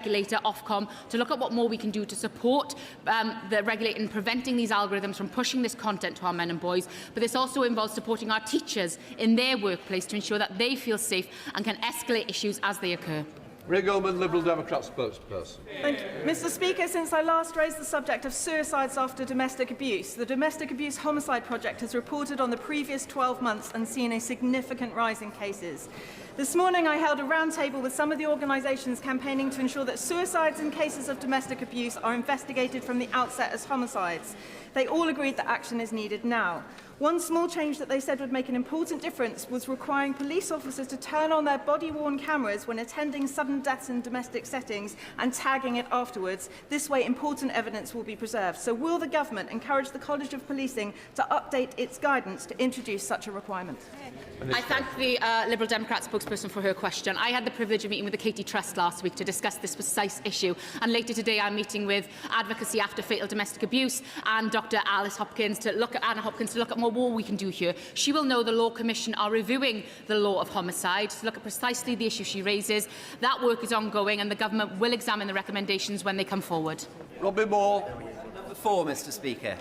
regulator, Ofcom, to look at what more we can do to support the regulator in preventing these algorithms from pushing this content to our men and boys. But this also involves supporting our teachers in their workplace to ensure that they feel safe and can escalate issues as they occur. Ray Goldman, Liberal Democrat spokesperson. Thank you. Mr. Speaker, since I last raised the subject of suicides after domestic abuse, the Domestic Abuse Homicide Project has reported on the previous 12 months and seen a significant rise in cases. This morning I held a roundtable with some of the organisations campaigning to ensure that suicides in cases of domestic abuse are investigated from the outset as homicides. They all agreed that action is needed now. One small change that they said would make an important difference was requiring police officers to turn on their body-worn cameras when attending sudden deaths in domestic settings and tagging it afterwards. This way, important evidence will be preserved. So will the government encourage the College of Policing to update its guidance to introduce such a requirement? I thank the Liberal Democrat spokesperson for her question. I had the privilege of meeting with the Katie Trust last week to discuss this precise issue, and later today I'm meeting with Advocacy After Fatal Domestic Abuse and Dr. Anna Hopkins to look at what more we can do here. She will know the Law Commission are reviewing the law of homicide to look at precisely the issue she raises. That work is ongoing, and the government will examine the recommendations when they come forward. Robin Moore. Number 4, Mr. Speaker.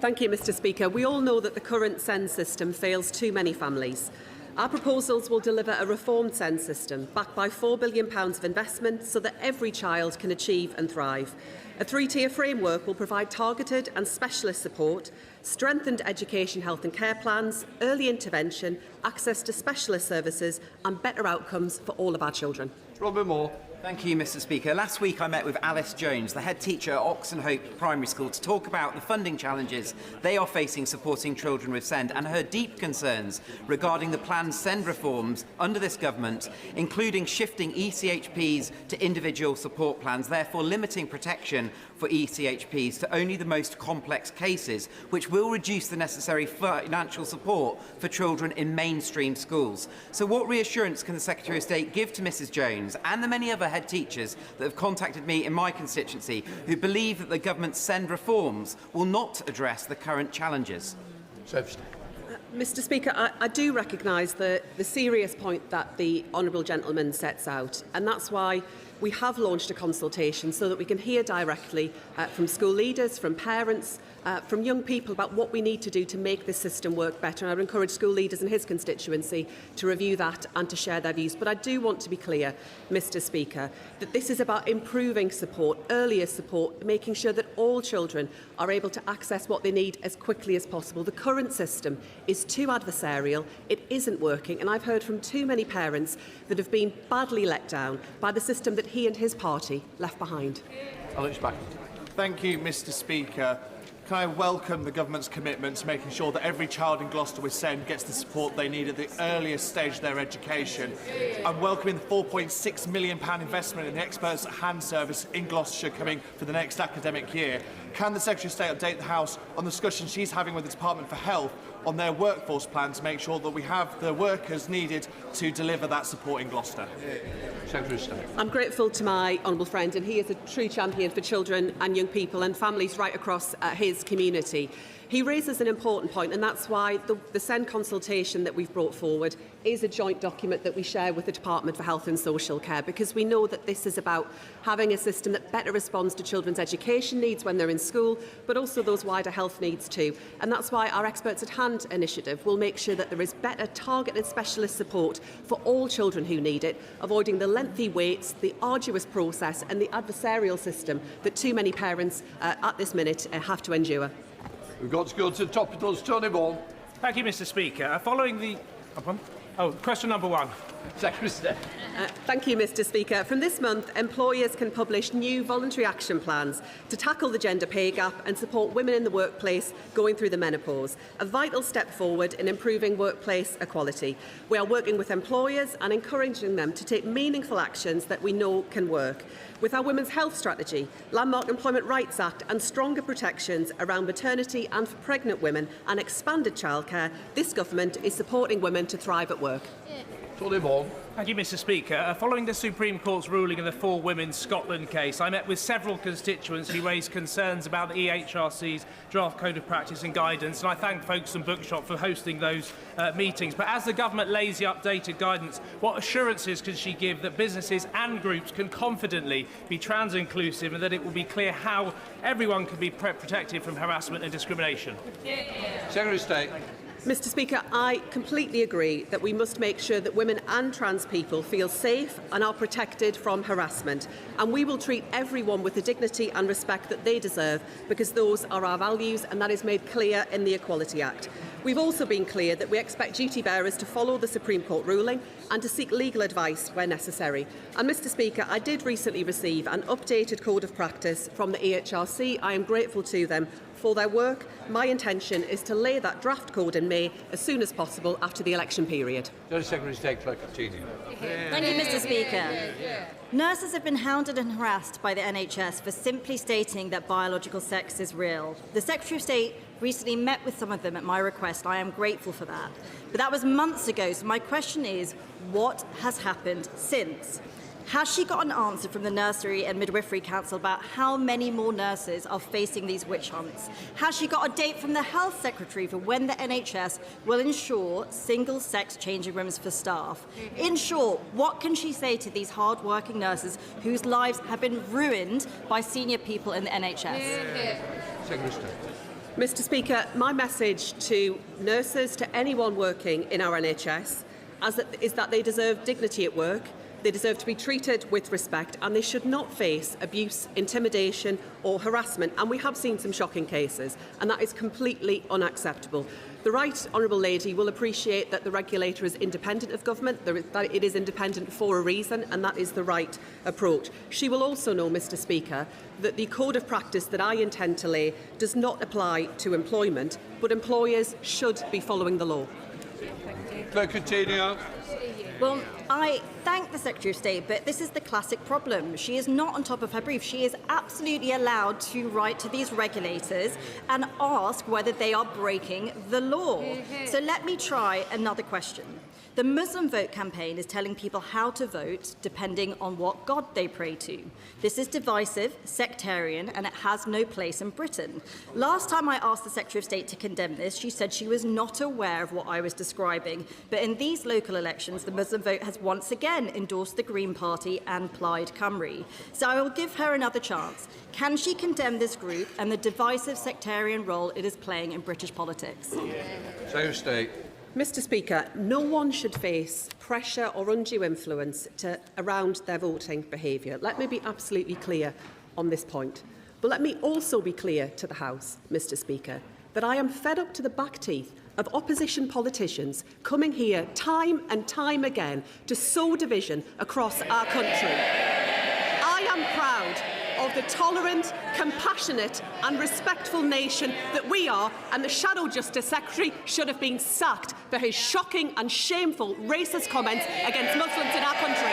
Thank you, Mr. Speaker. We all know that the current SEND system fails too many families. Our proposals will deliver a reformed SEND system backed by £4 billion of investment so that every child can achieve and thrive. A 3-tier framework will provide targeted and specialist support, strengthened education, health and care plans, early intervention, access to specialist services and better outcomes for all of our children. Robin Moore. Thank you, Mr. Speaker. Last week I met with Alice Jones, the head teacher at Oxenhope Primary School, to talk about the funding challenges they are facing supporting children with SEND and her deep concerns regarding the planned SEND reforms under this government, including shifting ECHPs to individual support plans, therefore limiting protection for ECHPs to only the most complex cases, which will reduce the necessary financial support for children in mainstream schools. So what reassurance can the Secretary of State give to Mrs Jones and the many other head teachers that have contacted me in my constituency who believe that the government's SEND reforms will not address the current challenges? Mr. Speaker, I do recognise the serious point that the honourable gentleman sets out, and that's why we have launched a consultation so that we can hear directly from school leaders, from parents, from young people about what we need to do to make this system work better. And I would encourage school leaders in his constituency to review that and to share their views. But I do want to be clear, Mr. Speaker, that this is about improving support, earlier support, making sure that all children are able to access what they need as quickly as possible. The current system is too adversarial, it isn't working, and I've heard from too many parents that have been badly let down by the system that he and his party left behind. Thank you, Mr. Speaker. Can I welcome the government's commitment to making sure that every child in Gloucester with SEND gets the support they need at the earliest stage of their education? I'm welcoming the £4.6 million investment in the Experts at Hand service in Gloucestershire coming for the next academic year. Can the Secretary of State update the House on the discussion she's having with the Department for Health on their workforce plan to make sure that we have the workers needed to deliver that support in Gloucester? I'm grateful to my honourable friend, and he is a true champion for children and young people and families right across his community. He raises an important point, and that's why the SEND consultation that we've brought forward is a joint document that we share with the Department for Health and Social Care, because we know that this is about having a system that better responds to children's education needs when they're in school, but also those wider health needs too. And that's why our Experts at Hand initiative will make sure that there is better targeted specialist support for all children who need it, avoiding the lengthy waits, the arduous process and the adversarial system that too many parents at this minute have to endure. We've got to go to topicals. Tony Vaughan. Thank you, Mr. Speaker. Following the... question number 1. Secretary of State. Thank you, Mr. Speaker. From this month, employers can publish new voluntary action plans to tackle the gender pay gap and support women in the workplace going through the menopause, a vital step forward in improving workplace equality. We are working with employers and encouraging them to take meaningful actions that we know can work. With our Women's Health Strategy, Landmark Employment Rights Act and stronger protections around maternity and for pregnant women and expanded childcare, this government is supporting women to thrive at work. Tony Vaughan. Thank you, Mr. Speaker. Following the Supreme Court's ruling in the Four Women's Scotland case, I met with several constituents who raised concerns about the EHRC's draft code of practice and guidance, and I thank Folkestone Bookshop for hosting those meetings. But as the government lays the updated guidance, what assurances can she give that businesses and groups can confidently be trans-inclusive and that it will be clear how everyone can be protected from harassment and discrimination? Secretary of State. Mr. Speaker, I completely agree that we must make sure that women and trans people feel safe and are protected from harassment. And we will treat everyone with the dignity and respect that they deserve, because those are our values, and that is made clear in the Equality Act. We've also been clear that we expect duty bearers to follow the Supreme Court ruling and to seek legal advice where necessary. And Mr. Speaker, I did recently receive an updated code of practice from the EHRC. I am grateful to them for their work. My intention is to lay that draft code in May as soon as possible after the election period. Secretary of State Clerk continue. Thank you, Mr. Speaker. Nurses have been hounded and harassed by the NHS for simply stating that biological sex is real. The Secretary of State recently met with some of them at my request. I am grateful for that. But that was months ago, so my question is, what has happened since? Has she got an answer from the Nursery and Midwifery Council about how many more nurses are facing these witch hunts? Has she got a date from the Health Secretary for when the NHS will ensure single-sex changing rooms for staff? In short, what can she say to these hard-working nurses whose lives have been ruined by senior people in the NHS? Secretary of State. Mr. Speaker, my message to nurses, to anyone working in our NHS, is that they deserve dignity at work. They deserve to be treated with respect, and they should not face abuse, intimidation or harassment. And we have seen some shocking cases, and that is completely unacceptable. The Right Honourable Lady will appreciate that the regulator is independent of government, that it is independent for a reason, and that is the right approach. She will also know, Mr. Speaker, that the code of practice that I intend to lay does not apply to employment, but employers should be following the law. Clerk continue. Well, I thank the Secretary of State, but this is the classic problem. She is not on top of her brief. She is absolutely allowed to write to these regulators and ask whether they are breaking the law. So let me try another question. The Muslim Vote campaign is telling people how to vote depending on what God they pray to. This is divisive, sectarian, and it has no place in Britain. Last time I asked the Secretary of State to condemn this, she said she was not aware of what I was describing. But in these local elections, the Muslim Vote has once again endorsed the Green Party and Plaid Cymru. So I will give her another chance. Can she condemn this group and the divisive sectarian role it is playing in British politics? Secretary of State. Mr. Speaker, no one should face pressure or undue influence around their voting behaviour. Let me be absolutely clear on this point. But let me also be clear to the House, Mr. Speaker, that I am fed up to the back teeth of opposition politicians coming here time and time again to sow division across our country. I am proud of the tolerant, compassionate and respectful nation that we are, and the Shadow Justice Secretary should have been sacked for his shocking and shameful racist comments against Muslims in our country.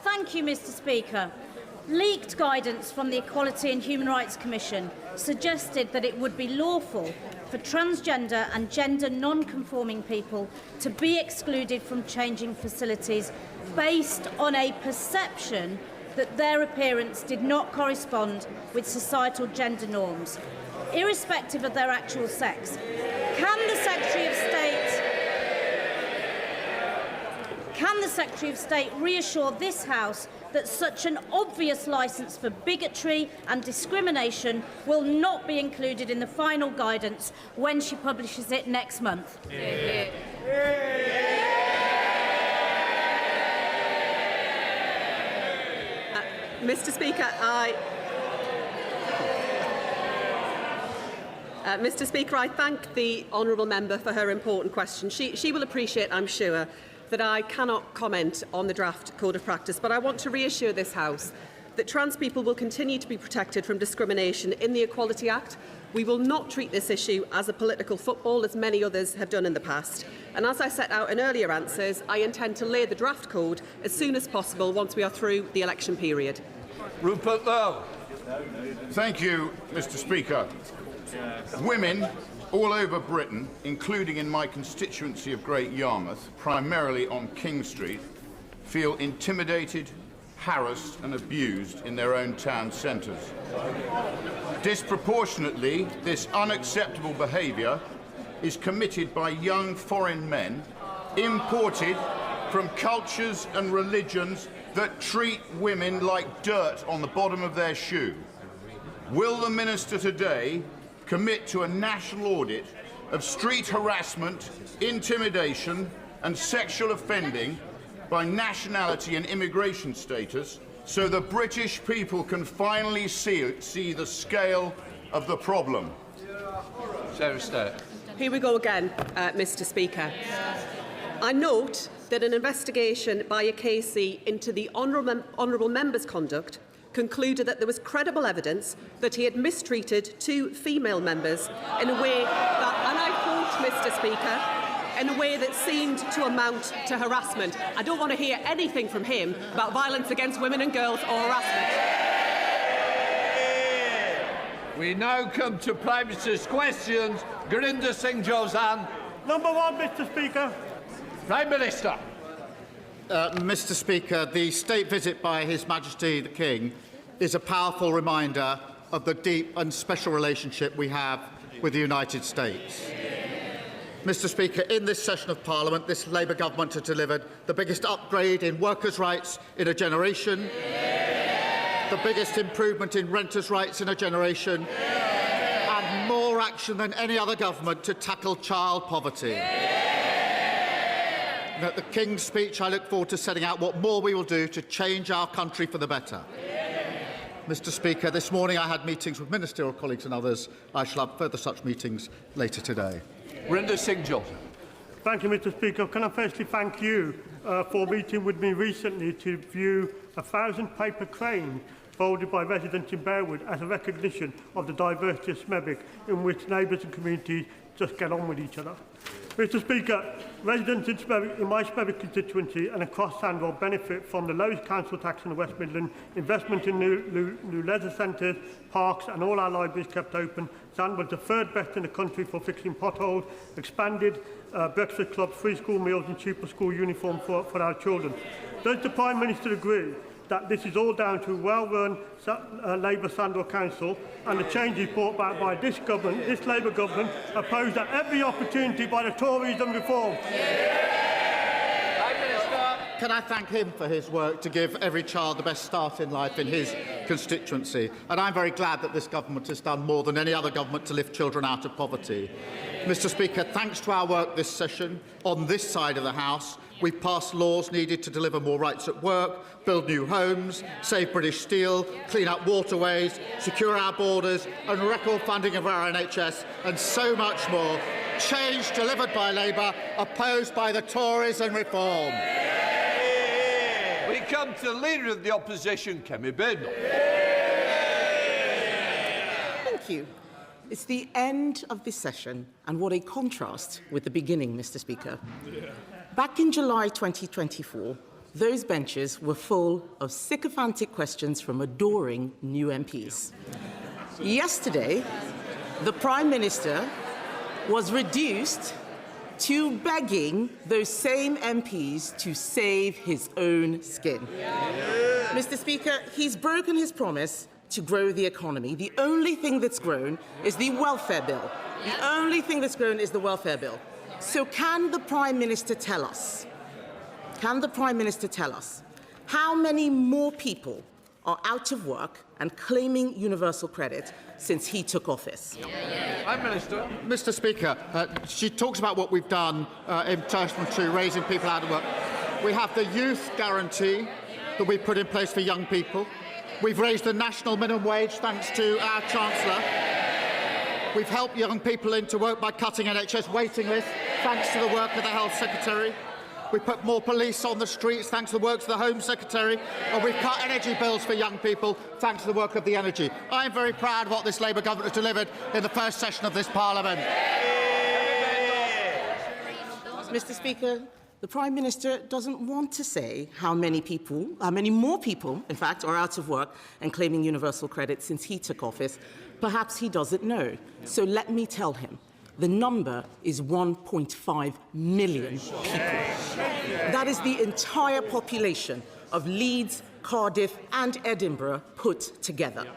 Thank you, Mr. Speaker. Leaked guidance from the Equality and Human Rights Commission suggested that it would be lawful for transgender and gender non-conforming people to be excluded from changing facilities based on a perception that their appearance did not correspond with societal gender norms, irrespective of their actual sex. Can the Secretary of State reassure this House that such an obvious licence for bigotry and discrimination will not be included in the final guidance when she publishes it next month? Mr. Speaker, Mr. Speaker, I thank the honourable member for her important question. She will appreciate, I'm sure, that I cannot comment on the draft code of practice, but I want to reassure this House that trans people will continue to be protected from discrimination in the Equality Act. We will not treat this issue as a political football, as many others have done in the past. And as I set out in earlier answers, I intend to lay the draft code as soon as possible once we are through the election period. Rupert Lowe. Thank you, Mr. Speaker. Women all over Britain, including in my constituency of Great Yarmouth, primarily on King Street, feel intimidated, harassed and abused in their own town centres. Disproportionately, this unacceptable behaviour is committed by young foreign men imported from cultures and religions that treat women like dirt on the bottom of their shoe. Will the Minister today commit to a national audit of street harassment, intimidation and sexual offending by nationality and immigration status so the British people can finally see the scale of the problem? Sarah State. Here we go again, Mr. Speaker. I note that an investigation by a KC into the honourable member's conduct concluded that there was credible evidence that he had mistreated 2 female members in a way that, and I quote, Mr. Speaker, in a way that seemed to amount to harassment. I don't want to hear anything from him about violence against women and girls or harassment. We now come to Prime Minister's questions. Gurinder Singh Josan. Number 1, Mr. Speaker. Prime Minister. Mr. Speaker, the state visit by His Majesty the King is a powerful reminder of the deep and special relationship we have with the United States. Mr. Speaker, in this session of Parliament, this Labour government has delivered the biggest upgrade in workers' rights in a generation, the biggest improvement in renters' rights in a generation, and more action than any other government to tackle child poverty. At the King's speech, I look forward to setting out what more we will do to change our country for the better. Mr. Speaker, this morning I had meetings with ministerial colleagues and others. I shall have further such meetings later today. Gurinder Singh Josan. Thank you, Mr. Speaker. Can I firstly thank you for meeting with me recently to view a 1,000-paper crane folded by residents in Bearwood as a recognition of the diversity of Smethwick, in which neighbours and communities just get on with each other. Mr. Speaker, residents in my Smethwick constituency and across Sandwell benefit from the lowest council tax in the West Midlands, investment in new leisure centres, parks and all our libraries kept open. Sandwell's the 3rd best in the country for fixing potholes, expanded breakfast clubs, free school meals and cheaper school uniforms for our children. Does the Prime Minister agree that this is all down to a well-run Labour Sandwell Council and the changes brought back by this government, this Labour government, opposed at every opportunity by the Tories and Reform? Can I thank him for his work to give every child the best start in life in his constituency? And I'm very glad that this government has done more than any other government to lift children out of poverty. Mr. Speaker, thanks to our work this session on this side of the House, we've passed laws needed to deliver more rights at work, build new homes, save British steel, clean up waterways, secure our borders and record funding of our NHS and so much more. Change delivered by Labour, opposed by the Tories and Reform. We come to the Leader of the Opposition, Kemi Badenoch. Thank you. It's the end of this session, and what a contrast with the beginning, Mr. Speaker. Back in July 2024, those benches were full of sycophantic questions from adoring new MPs. Yesterday, the Prime Minister was reduced to begging those same MPs to save his own skin. Mr. Speaker, he's broken his promise to grow the economy. The only thing that's grown is the welfare bill. The only thing that's grown is the welfare bill. So can the Prime Minister tell us, how many more people are out of work and claiming universal credit since he took office? Prime Minister. Mr. Speaker, she talks about what we've done in relation to raising people out of work. We have the youth guarantee that we put in place for young people. We've raised the national minimum wage thanks to our Chancellor. We've helped young people into work by cutting NHS waiting lists thanks to the work of the Health Secretary. We put more police on the streets thanks to the work of the Home Secretary. And we've cut energy bills for young people thanks to the work of the Energy. I am very proud of what this Labour government has delivered in the first session of this Parliament. Mr. Speaker, the Prime Minister doesn't want to say how many more people, in fact, are out of work and claiming universal credit since he took office. Perhaps he doesn't know. So let me tell him. The number is 1.5 million people. That is the entire population of Leeds, Cardiff and Edinburgh put together.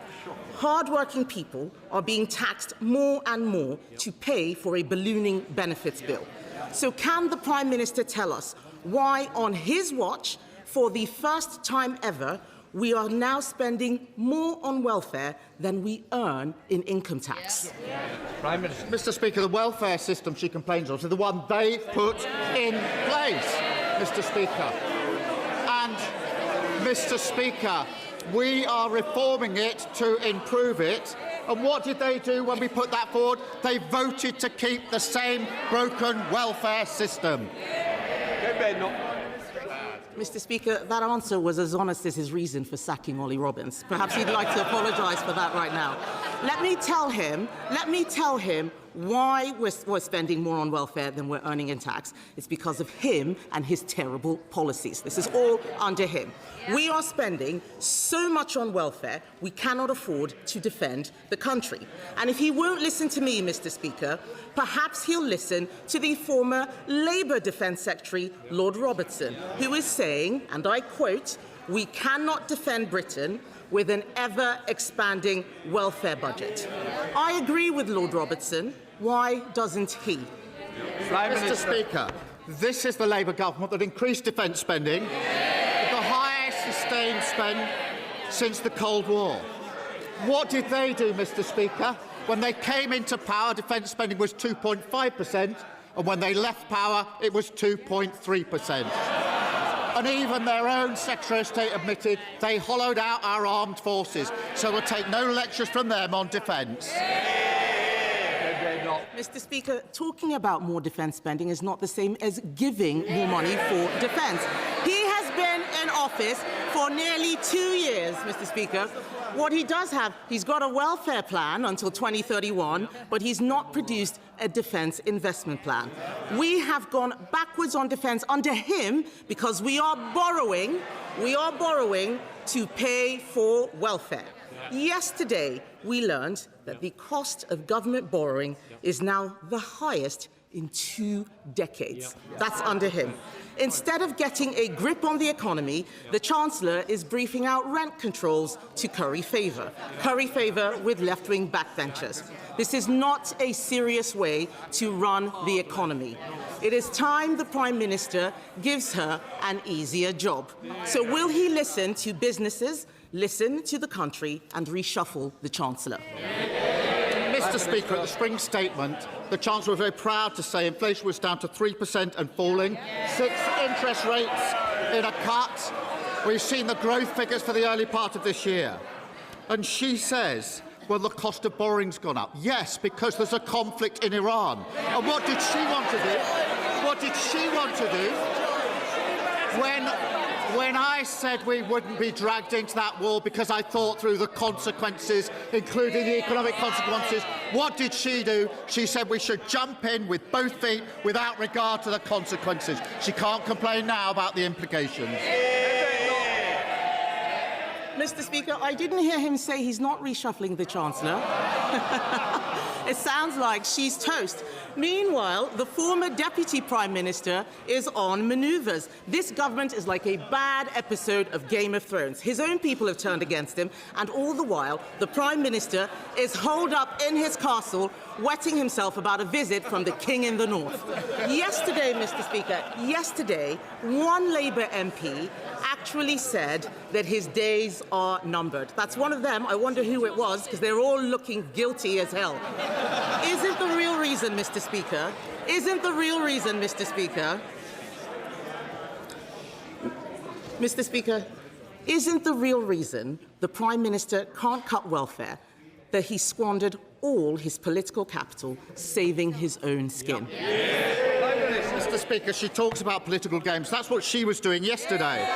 Hard-working people are being taxed more and more to pay for a ballooning benefits bill. So can the Prime Minister tell us why, on his watch, for the first time ever, we are now spending more on welfare than we earn in income tax? Prime Minister. Mr. Speaker, the welfare system she complains of is the one they put in place, Mr. Speaker. And, Mr. Speaker, we are reforming it to improve it. And what did they do when we put that forward? They voted to keep the same broken welfare system. Mr. Speaker, that answer was as honest as his reason for sacking Ollie Robbins. Perhaps he'd like to apologise for that right now. Let me tell him why we're spending more on welfare than we're earning in tax. It's because of him and his terrible policies. This is all under him. We are spending so much on welfare, we cannot afford to defend the country. And if he won't listen to me, Mr. Speaker, perhaps he'll listen to the former Labour Defence Secretary, Lord Robertson, who is saying, and I quote, "We cannot defend Britain with an ever-expanding welfare budget." I agree with Lord Robertson. Why doesn't he? Mr. Speaker, this is the Labour government that increased defence spending, the highest sustained spend since the Cold War. What did they do, Mr. Speaker? When they came into power, defence spending was 2.5%, and when they left power, it was 2.3%. And even their own Secretary of State admitted they hollowed out our armed forces. So we'll take no lectures from them on defence. Mr. Speaker, talking about more defence spending is not the same as giving more money for defence. He has been in office for nearly 2 years, Mr. Speaker. What he does have, he's got a welfare plan until 2031, but he's not produced a defence investment plan. We have gone backwards on defence under him because we are borrowing to pay for welfare. Yesterday, we learned that the cost of government borrowing is now the highest in 2 decades. That's under him. Instead of getting a grip on the economy, the Chancellor is briefing out rent controls to curry favour with left-wing backbenchers. This is not a serious way to run the economy. It is time the Prime Minister gives her an easier job. So will he listen to businesses, listen to the country and reshuffle the Chancellor? Mr. Speaker, at the spring statement, the Chancellor was very proud to say inflation was down to 3% and falling, 6 interest rates in a cut. We've seen the growth figures for the early part of this year. And she says, well, the cost of borrowing's gone up. Yes, because there's a conflict in Iran. And what did she want to do? What did she want to do when I said we wouldn't be dragged into that war because I thought through the consequences, including the economic consequences? What did she do? She said we should jump in with both feet without regard to the consequences. She can't complain now about the implications. Mr. Speaker, I didn't hear him say he's not reshuffling the Chancellor. It sounds like she's toast. Meanwhile, the former Deputy Prime Minister is on manoeuvres. This government is like a bad episode of Game of Thrones. His own people have turned against him, and all the while, the Prime Minister is holed up in his castle, wetting himself about a visit from the King in the North. Yesterday, Mr. Speaker, one Labour MP actually said that his days are numbered. That's one of them. I wonder who it was, because they're all looking guilty as hell. Isn't the real reason, Mr. Speaker, isn't the real reason the Prime Minister can't cut welfare that he squandered all his political capital saving his own skin? Mr. Speaker, she talks about political games. That's what she was doing yesterday.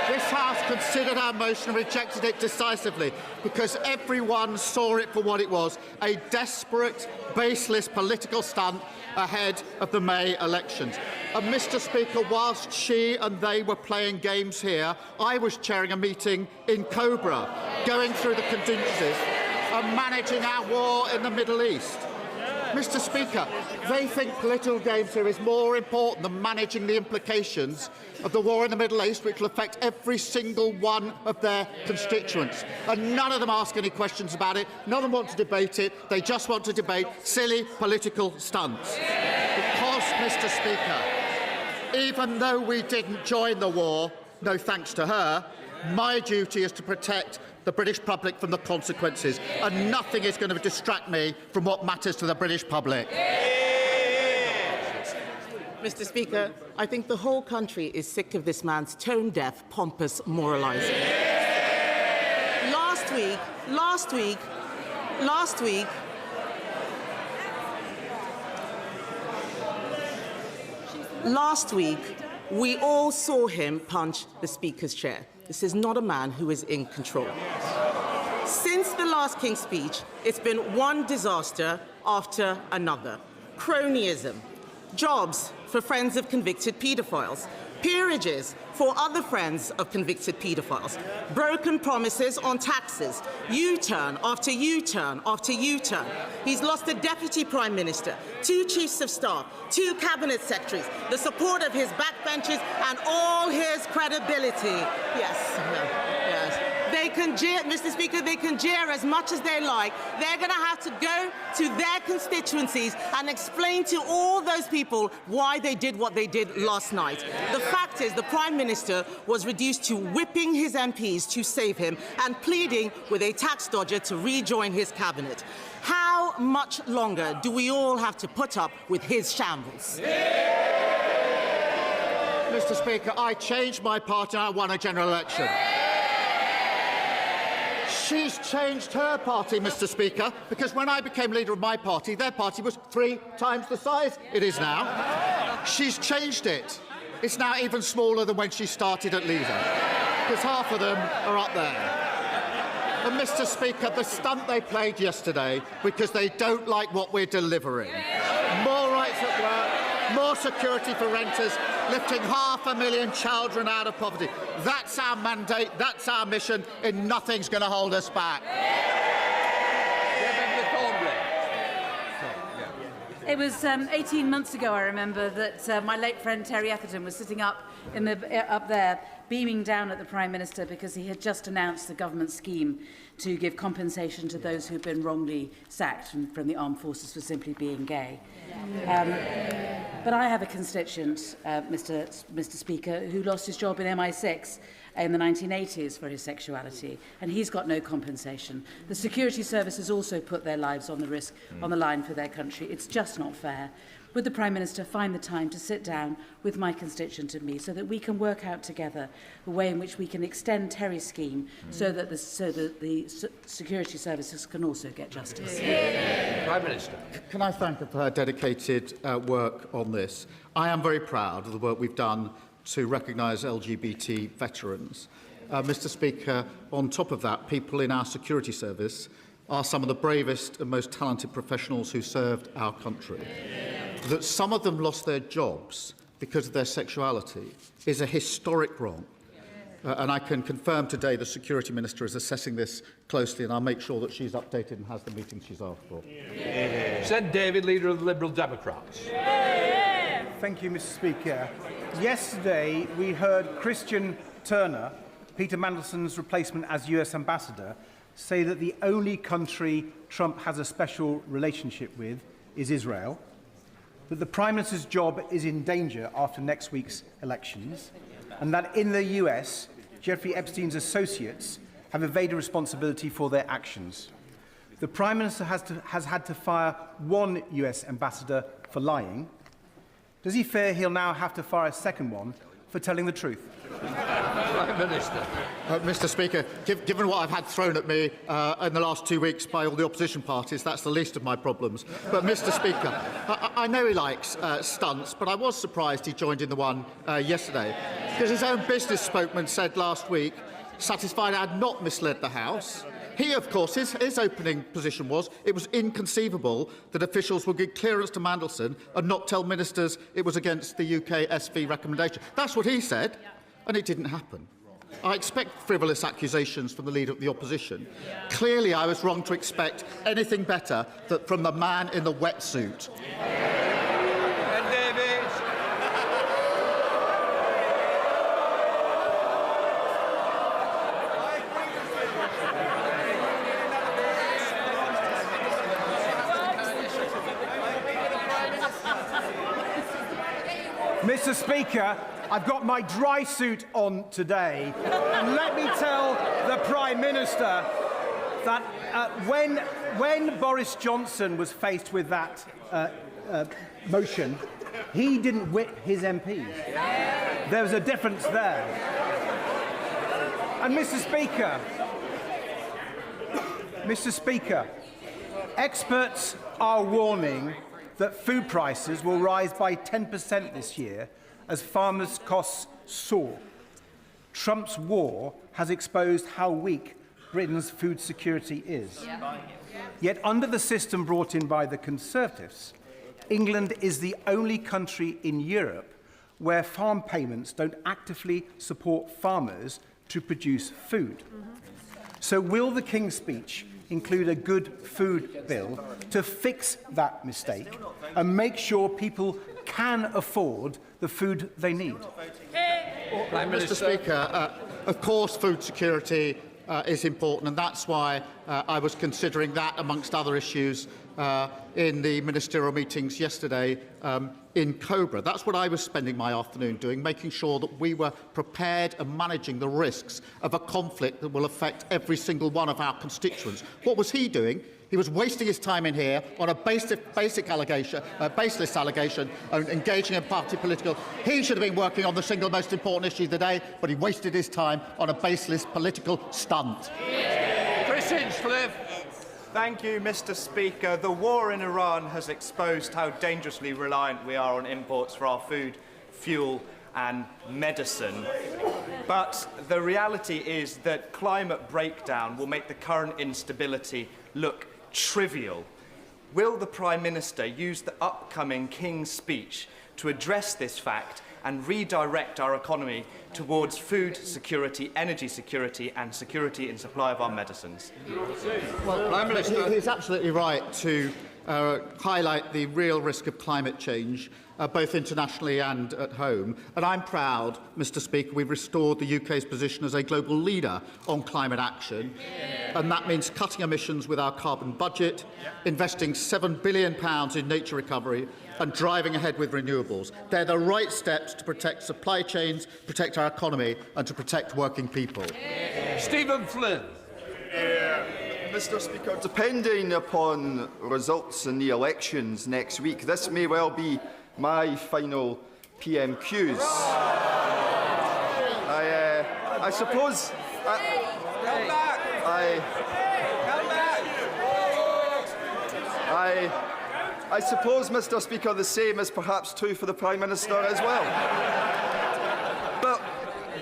This House considered our motion and rejected it decisively because everyone saw it for what it was, a desperate, baseless political stunt ahead of the May elections. And, Mr. Speaker, whilst she and they were playing games here, I was chairing a meeting in Cobra, going through the contingencies and managing our war in the Middle East. Mr. Speaker, they think political games here is more important than managing the implications of the war in the Middle East, which will affect every single one of their constituents. And none of them ask any questions about it. None of them want to debate it. They just want to debate silly political stunts. Because, Mr. Speaker, even though we didn't join the war, no thanks to her, my duty is to protect the British public from the consequences, and nothing is going to distract me from what matters to the British public. Mr. Speaker, I think the whole country is sick of this man's tone-deaf, pompous moralising. Last week, we all saw him punch the Speaker's chair. This is not a man who is in control. Since the last King's speech, it's been one disaster after another. Cronyism, jobs for friends of convicted paedophiles, peerages for other friends of convicted paedophiles, broken promises on taxes, U-turn after U-turn after U-turn. He's lost a Deputy Prime Minister, 2 Chiefs of Staff, 2 Cabinet Secretaries, the support of his backbenchers and all his credibility. Yes. They can jeer, Mr. Speaker, they can jeer as much as they like. They're going to have to go to their constituencies and explain to all those people why they did what they did last night. The fact is the Prime Minister was reduced to whipping his MPs to save him and pleading with a tax dodger to rejoin his cabinet. How much longer do we all have to put up with his shambles? Mr. Speaker, I changed my party and I won a general election. She's changed her party, Mr. Speaker, because when I became leader of my party, their party was 3 times the size it is now. She's changed it. It's now even smaller than when she started at leader, because half of them are up there. And, Mr. Speaker, the stunt they played yesterday because they don't like what we're delivering. More rights at work, more security for renters, lifting 500,000 children out of poverty. That's our mandate, that's our mission, and nothing's going to hold us back. It was 18 months ago, I remember, that my late friend Terry Etherton was sitting up there, beaming down at the Prime Minister because he had just announced the government scheme to give compensation to those who've been wrongly sacked from the armed forces for simply being gay. But I have a constituent, Mr. Speaker, who lost his job in MI6 in the 1980s for his sexuality, and he's got no compensation. The security services also put their lives on the line for their country. It's just not fair. Would the Prime Minister find the time to sit down with my constituent and me so that we can work out together a way in which we can extend Terry's scheme so that the security services can also get justice? Prime Minister. Can I thank her for her dedicated work on this? I am very proud of the work we've done to recognise LGBT veterans. Mr. Speaker, on top of that, people in our security service are some of the bravest and most talented professionals who served our country. That some of them lost their jobs because of their sexuality is a historic wrong. And I can confirm today the Security Minister is assessing this closely, and I'll make sure that she's updated and has the meeting she's asked for. Send David, Leader of the Liberal Democrats. Thank you, Mr. Speaker. Yesterday, we heard Christian Turner, Peter Mandelson's replacement as US Ambassador, say that the only country Trump has a special relationship with is Israel, that the Prime Minister's job is in danger after next week's elections, and that in the US, Jeffrey Epstein's associates have evaded responsibility for their actions. The Prime Minister has had to fire 1 US ambassador for lying. Does he fear he'll now have to fire a second one for telling the truth? Prime Minister. Mr. Speaker, given what I've had thrown at me in the last 2 weeks by all the opposition parties, that's the least of my problems. But, Mr. Speaker, I know he likes stunts, but I was surprised he joined in the one yesterday, because his own business spokesman said last week, satisfied I had not misled the House. He, of course, his opening position was it was inconceivable that officials would give clearance to Mandelson and not tell ministers it was against the UK SV recommendation. That's what he said, and it didn't happen. I expect frivolous accusations from the Leader of the Opposition. Clearly, I was wrong to expect anything better from the man in the wetsuit. Mr. Speaker, I've got my dry suit on today, and let me tell the Prime Minister that when Boris Johnson was faced with that motion, he didn't whip his MPs. There was a difference there. And Mr. Speaker, experts are warning that food prices will rise by 10% this year as farmers' costs soar. Trump's war has exposed how weak Britain's food security is. Yet under the system brought in by the Conservatives, England is the only country in Europe where farm payments don't actively support farmers to produce food. So will the King's Speech include a good food bill to fix that mistake and make sure people can afford the food they need? Mr. Speaker, of course food security is important, and that's why I was considering that amongst other issues in the ministerial meetings yesterday in Cobra. That's what I was spending my afternoon doing, making sure that we were prepared and managing the risks of a conflict that will affect every single one of our constituents. What was he doing? He was wasting his time in here on a baseless allegation and engaging in party political. He should have been working on the single most important issue of the day, but he wasted his time on a baseless political stunt. Chris Hinchcliffe. Thank you, Mr. Speaker. The war in Iran has exposed how dangerously reliant we are on imports for our food, fuel and medicine. But the reality is that climate breakdown will make the current instability look trivial. Will the Prime Minister use the upcoming King's Speech to address this fact and redirect our economy towards food security, energy security and security in supply of our medicines? Well, he's absolutely right to highlight the real risk of climate change, both internationally and at home. And I'm proud, Mr. Speaker, we've restored the UK's position as a global leader on climate action. And that means cutting emissions with our carbon budget, investing £7 billion in nature recovery, and driving ahead with renewables. They're the right steps to protect supply chains, protect our economy, and to protect working people. Stephen Flynn. Mr. Speaker, depending upon results in the elections next week, this may well be my final PMQs. I suppose. I suppose, Mr. Speaker, the same is perhaps true for the Prime Minister as well.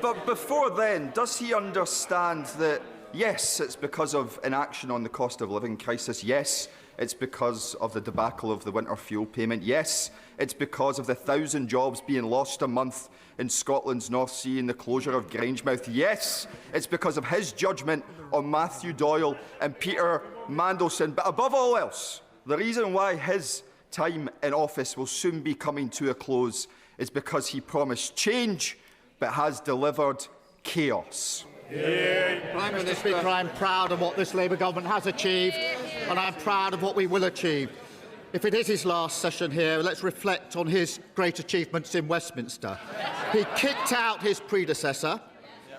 But before then, does he understand that, yes, it's because of inaction on the cost of living crisis, yes, it's because of the debacle of the winter fuel payment, yes, it's because of the 1,000 jobs being lost a month in Scotland's North Sea and the closure of Grangemouth, yes, it's because of his judgment on Matthew Doyle and Peter Mandelson, but above all else, the reason why his time in office will soon be coming to a close is because he promised change but has delivered chaos. Mr. Speaker, I'm proud of what this Labour government has achieved, and I'm proud of what we will achieve. If it is his last session here, let's reflect on his great achievements in Westminster. He kicked out his predecessor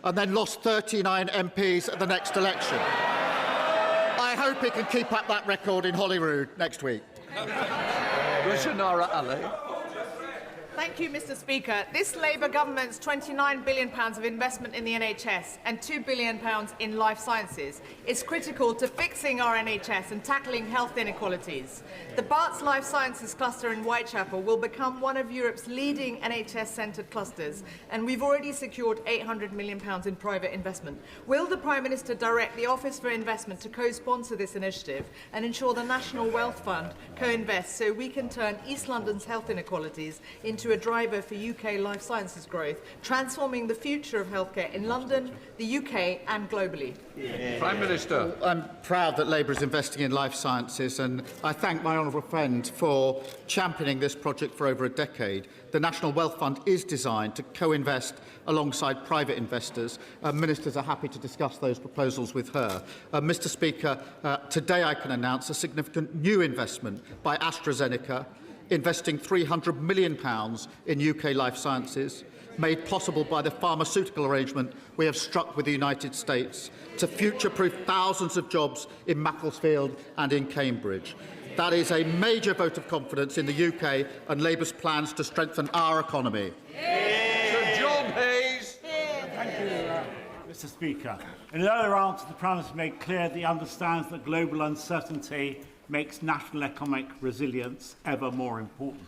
and then lost 39 MPs at the next election. I hope he can keep up that record in Holyrood next week. Rushanara Ali. Thank you, Mr. Speaker. This Labour government's £29 billion of investment in the NHS and £2 billion in life sciences is critical to fixing our NHS and tackling health inequalities. The Barts Life Sciences cluster in Whitechapel will become one of Europe's leading NHS-centred clusters, and we've already secured £800 million in private investment. Will the Prime Minister direct the Office for Investment to co-sponsor this initiative and ensure the National Wealth Fund co-invests so we can turn East London's health inequalities into to a driver for UK life sciences growth, transforming the future of healthcare in London, the UK and globally? Prime Minister. I'm proud that Labour is investing in life sciences, and I thank my honourable friend for championing this project for over a decade. The National Wealth Fund is designed to co-invest alongside private investors. Ministers are happy to discuss those proposals with her. Mr Speaker, today I can announce a significant new investment by AstraZeneca, investing £300 million in UK life sciences, made possible by the pharmaceutical arrangement we have struck with the United States to future-proof thousands of jobs in Macclesfield and in Cambridge. That is a major vote of confidence in the UK and Labour's plans to strengthen our economy. Sir John Hayes. Thank you, Mr Speaker. In another answer, the Prime Minister made clear that he understands that global uncertainty makes national economic resilience ever more important,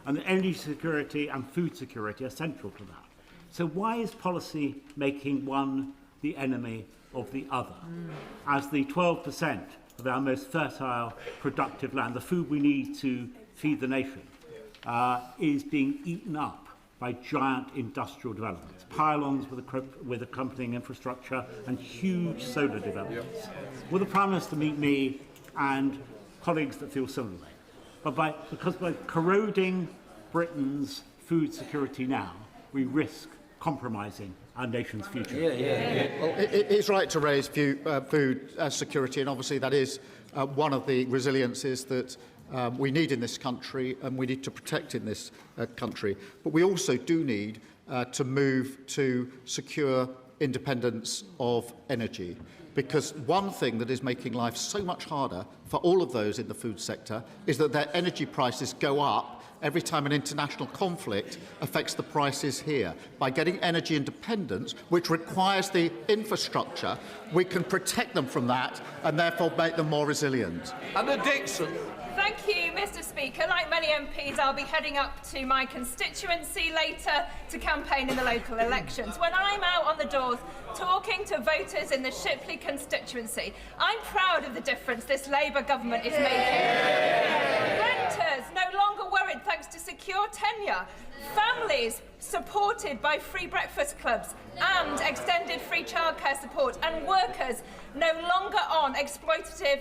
and that energy security and food security are central to that. So why is policy making one the enemy of the other? As the 12% of our most fertile, productive land, the food we need to feed the nation, is being eaten up by giant industrial developments, pylons with accompanying infrastructure and huge solar developments. Will the Prime Minister meet me and colleagues that feel similarly? Because by corroding Britain's food security now, we risk compromising our nation's future. Well, it's right to raise food security, and obviously that is one of the resiliences that we need in this country and we need to protect in this country. But we also do need to move to secure independence of energy. Because one thing that is making life so much harder for all of those in the food sector is that their energy prices go up every time an international conflict affects the prices here. By getting energy independence, which requires the infrastructure, we can protect them from that and therefore make them more resilient. Anna Dixon. Thank you, Mr Speaker. Like many MPs, I'll be heading up to my constituency later to campaign in the local elections. When I'm out on the doors talking to voters in the Shipley constituency, I'm proud of the difference this Labour government is making. Renters no longer worried thanks to secure tenure. Families supported by free breakfast clubs and extended free childcare support, and workers no longer on exploitative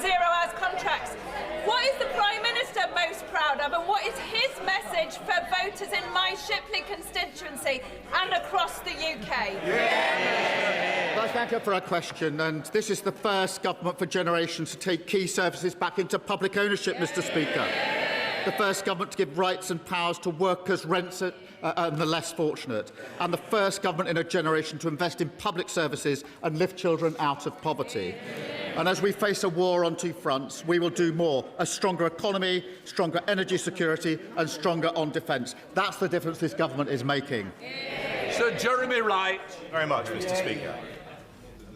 zero-hours contracts. What is the Prime Minister most proud of, and what is his message for voters in my Shipley constituency and across the UK? Well, thank you for our question, and this is the first government for generations to take key services back into public ownership, Mr Speaker. The first government to give rights and powers to workers, rents and the less fortunate. And the first government in a generation to invest in public services and lift children out of poverty. And as we face a war on two fronts, we will do more. A stronger economy, stronger energy security and stronger on defence. That's the difference this government is making. Sir Jeremy Wright. Very much, Mr Speaker.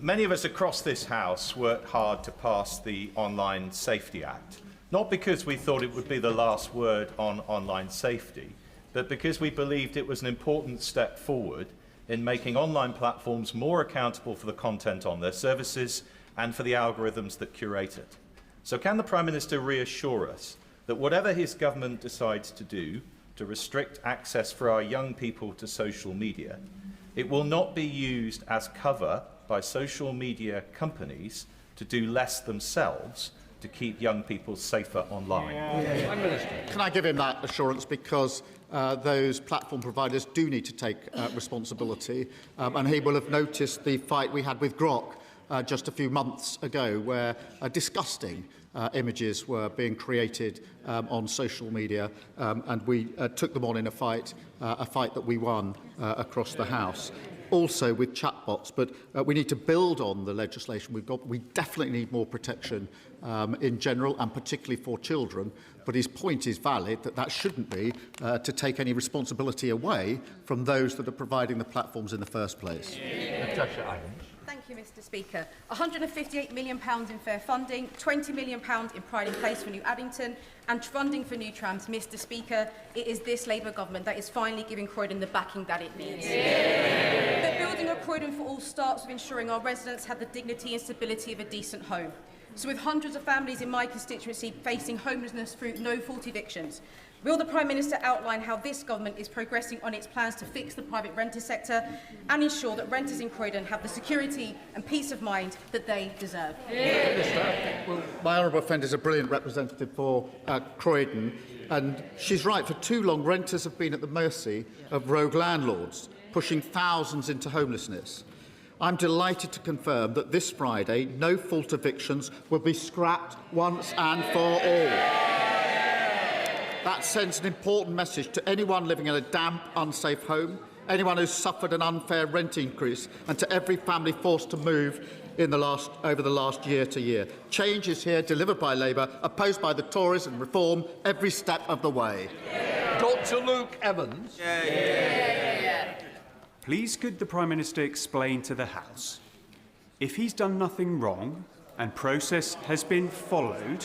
Many of us across this House worked hard to pass the Online Safety Act. Not because we thought it would be the last word on online safety, but because we believed it was an important step forward in making online platforms more accountable for the content on their services and for the algorithms that curate it. So can the Prime Minister reassure us that whatever his government decides to do to restrict access for our young people to social media, it will not be used as cover by social media companies to do less themselves to keep young people safer online? Can I give him that assurance, because those platform providers do need to take responsibility, and he will have noticed the fight we had with Grok just a few months ago, where disgusting images were being created on social media, and we took them on in a fight that we won across the House. Also with chatbots, but we need to build on the legislation we've got. We definitely need more protection in general, and particularly for children. But his point is valid, that shouldn't be to take any responsibility away from those that are providing the platforms in the first place. Thank you, Mr Speaker. £158 million in fair funding, £20 million in Pride in Place for New Addington, and funding for new trams. Mr Speaker, it is this Labour government that is finally giving Croydon the backing that it needs. The building of Croydon for all starts with ensuring our residents have the dignity and stability of a decent home. So with hundreds of families in my constituency facing homelessness through no-fault evictions, will the Prime Minister outline how this government is progressing on its plans to fix the private renter sector and ensure that renters in Croydon have the security and peace of mind that they deserve? Well, my honourable friend is a brilliant representative for Croydon, and she's right. For too long, renters have been at the mercy of rogue landlords, pushing thousands into homelessness. I'm delighted to confirm that this Friday, no-fault evictions will be scrapped once and for all. That sends an important message to anyone living in a damp, unsafe home, anyone who's suffered an unfair rent increase, and to every family forced to move over the last year to year. Change is here, delivered by Labour, opposed by the Tories, and reform every step of the way. Dr. Luke Evans. Please could the Prime Minister explain to the House, if he's done nothing wrong and process has been followed,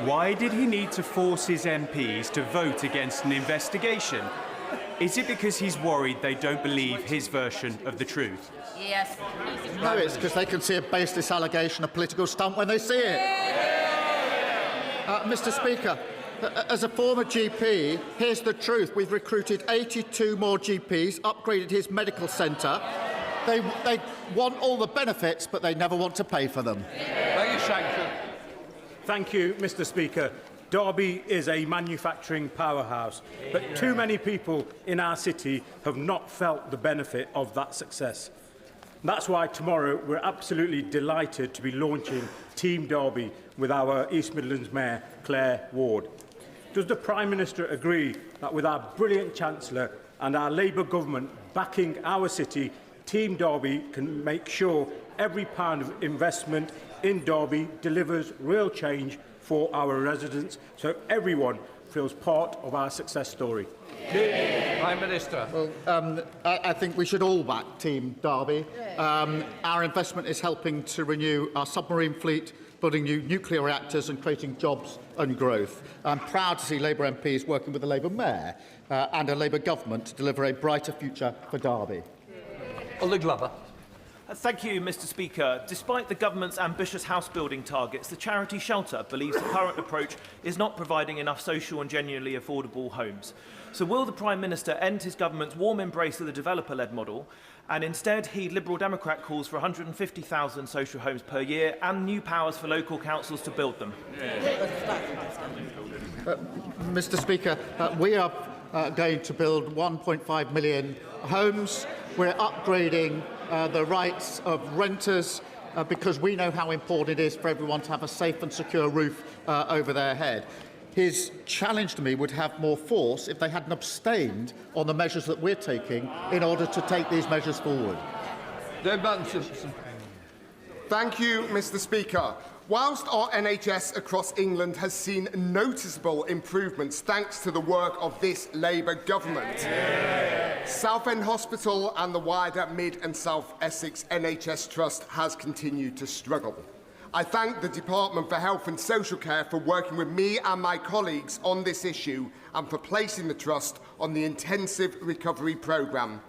why did he need to force his MPs to vote against an investigation? Is it because he's worried they don't believe his version of the truth? Yes. No, it's because they can see a baseless allegation, a political stunt when they see it. Mr. Speaker, as a former GP, here's the truth. We've recruited 82 more GPs, upgraded his medical centre. They want all the benefits, but they never want to pay for them. Thank you, Shanker. Thank you, Mr. Speaker. Derby is a manufacturing powerhouse, but too many people in our city have not felt the benefit of that success. That's why tomorrow we're absolutely delighted to be launching Team Derby with our East Midlands Mayor, Claire Ward. Does the Prime Minister agree that with our brilliant Chancellor and our Labour government backing our city, Team Derby can make sure every pound of investment in Derby delivers real change for our residents, so everyone feels part of our success story? Prime Minister. Well, I think we should all back Team Derby. Our investment is helping to renew our submarine fleet, building new nuclear reactors and creating jobs and growth. I'm proud to see Labour MPs working with the Labour Mayor and a Labour government to deliver a brighter future for Derby. Ollie Glover. Thank you, Mr. Speaker. Despite the government's ambitious house-building targets, the charity Shelter believes the current approach is not providing enough social and genuinely affordable homes. So will the Prime Minister end his government's warm embrace of the developer-led model and instead heed Liberal Democrat calls for 150,000 social homes per year and new powers for local councils to build them? Mr. Speaker, we are going to build 1.5 million homes. We're upgrading the rights of renters because we know how important it is for everyone to have a safe and secure roof over their head. His challenge to me would have more force if they hadn't abstained on the measures that we're taking in order to take these measures forward. Thank you, Mr. Speaker. Whilst our NHS across England has seen noticeable improvements thanks to the work of this Labour government, Southend Hospital and the wider Mid and South Essex NHS Trust has continued to struggle. I thank the Department for Health and Social Care for working with me and my colleagues on this issue and for placing the Trust on the Intensive Recovery Programme.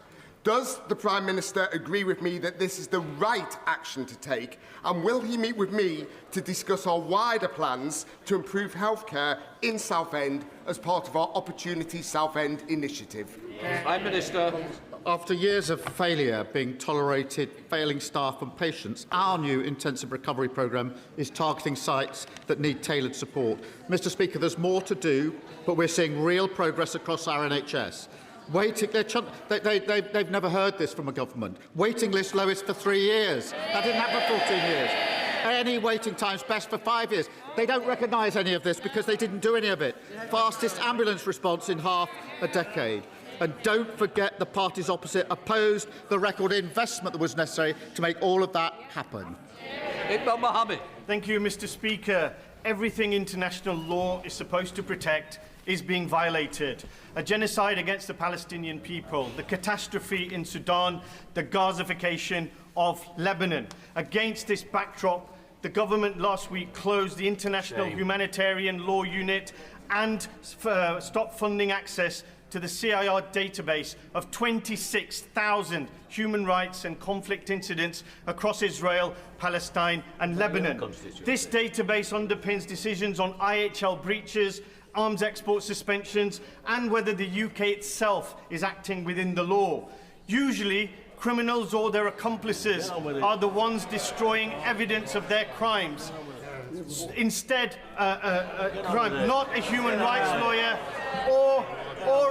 Does the Prime Minister agree with me that this is the right action to take, and will he meet with me to discuss our wider plans to improve healthcare in Southend as part of our Opportunity Southend initiative? Prime Minister. After years of failure being tolerated, failing staff and patients, our new intensive recovery programme is targeting sites that need tailored support. Mr. Speaker, there's more to do, but we're seeing real progress across our NHS. They've never heard this from a government. Waiting list lowest for 3 years. That didn't happen for 14 years. Any waiting time's best for 5 years. They don't recognise any of this because they didn't do any of it. Fastest ambulance response in half a decade. And don't forget the parties opposite opposed the record investment that was necessary to make all of that happen. Thank you, Mr. Speaker. Everything international law is supposed to protect is being violated. A genocide against the Palestinian people, the catastrophe in Sudan, the Gazification of Lebanon. Against this backdrop, the government last week closed the International Humanitarian Law Unit and stopped funding access to the CIR database of 26,000 human rights and conflict incidents across Israel, Palestine and Lebanon. This database underpins decisions on IHL breaches, arms export suspensions and whether the UK itself is acting within the law. Usually, criminals or their accomplices are the ones destroying evidence of their crimes. Instead, not a human rights lawyer or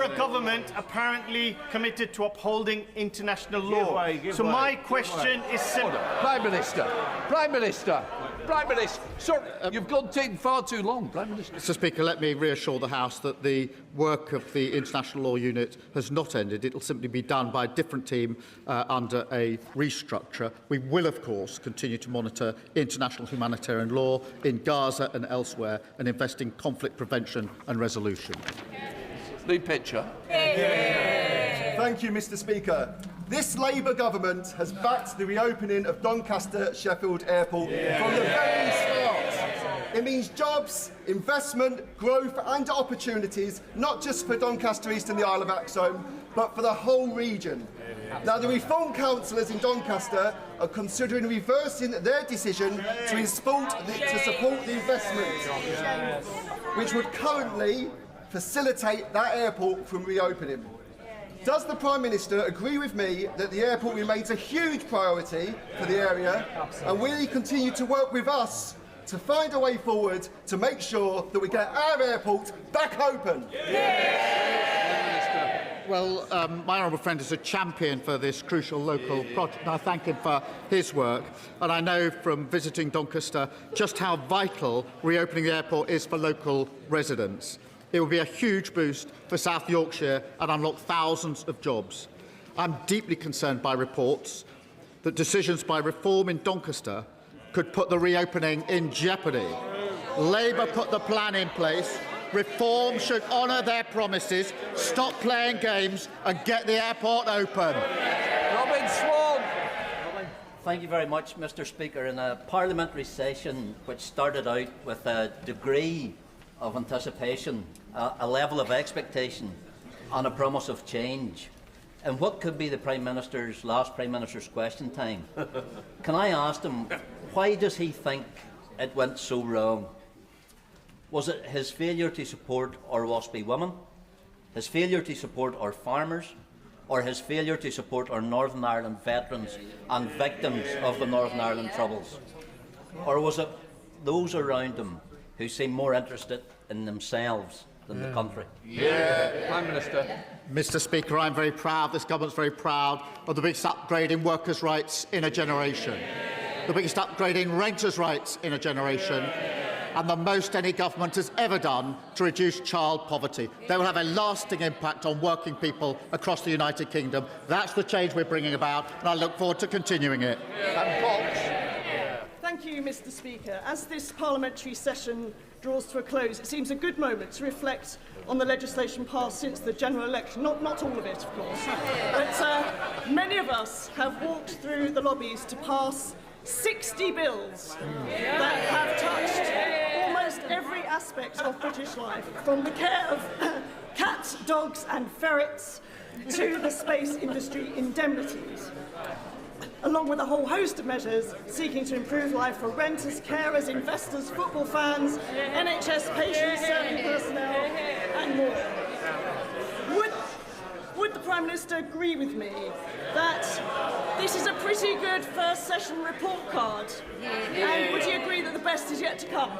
a government apparently committed to upholding international law. So my question is simple. Prime Minister, Prime Minister, Prime Minister. Sir, you've taken far too long, Prime Minister. Mr. Speaker, let me reassure the House that the work of the International Law Unit has not ended. It will simply be done by a different team under a restructure. We will, of course, continue to monitor international humanitarian law in Gaza and elsewhere and invest in conflict prevention and resolution. The picture. Thank you, Mr. Speaker. This Labour government has backed the reopening of Doncaster Sheffield Airport from the very start. It means jobs, investment, growth and opportunities, not just for Doncaster East and the Isle of Axholme, but for the whole region. Now, the Reform Councillors in Doncaster are considering reversing their decision to support the investment, which would currently facilitate that airport from reopening. Does the Prime Minister agree with me that the airport remains a huge priority for the area, and will he continue to work with us to find a way forward to make sure that we get our airport back open? Well, my honourable friend is a champion for this crucial local project, and I thank him for his work. And I know from visiting Doncaster just how vital reopening the airport is for local residents. It will be a huge boost for South Yorkshire and unlock thousands of jobs. I'm deeply concerned by reports that decisions by Reform in Doncaster could put the reopening in jeopardy. Labour put the plan in place. Reform should honour their promises, stop playing games and get the airport open. Robin Swan. Thank you very much, Mr. Speaker. In a parliamentary session which started out with a degree of anticipation, a level of expectation and a promise of change, and what could be the last Prime Minister's question time, can I ask him, why does he think it went so wrong? Was it his failure to support our WASPy women, his failure to support our farmers, or his failure to support our Northern Ireland veterans and victims of the Northern Ireland Troubles? Or was it those around him who seem more interested in themselves than the country? Prime Minister. Mr. Speaker, I'm very proud, this government's very proud of the biggest upgrade in workers' rights in a generation, the biggest upgrade in renters' rights in a generation, and the most any government has ever done to reduce child poverty. They will have a lasting impact on working people across the United Kingdom. That's the change we're bringing about, and I look forward to continuing it. Thank you, Mr. Speaker. As this parliamentary session draws to a close, it seems a good moment to reflect on the legislation passed since the general election. Not all of it, of course. But many of us have walked through the lobbies to pass 60 bills that have touched almost every aspect of British life, from the care of cats, dogs and ferrets to the space industry indemnities, along with a whole host of measures seeking to improve life for renters, carers, investors, football fans, NHS patients, serving personnel and more. Would the Prime Minister agree with me that this is a pretty good first session report card? And would he agree that the best is yet to come?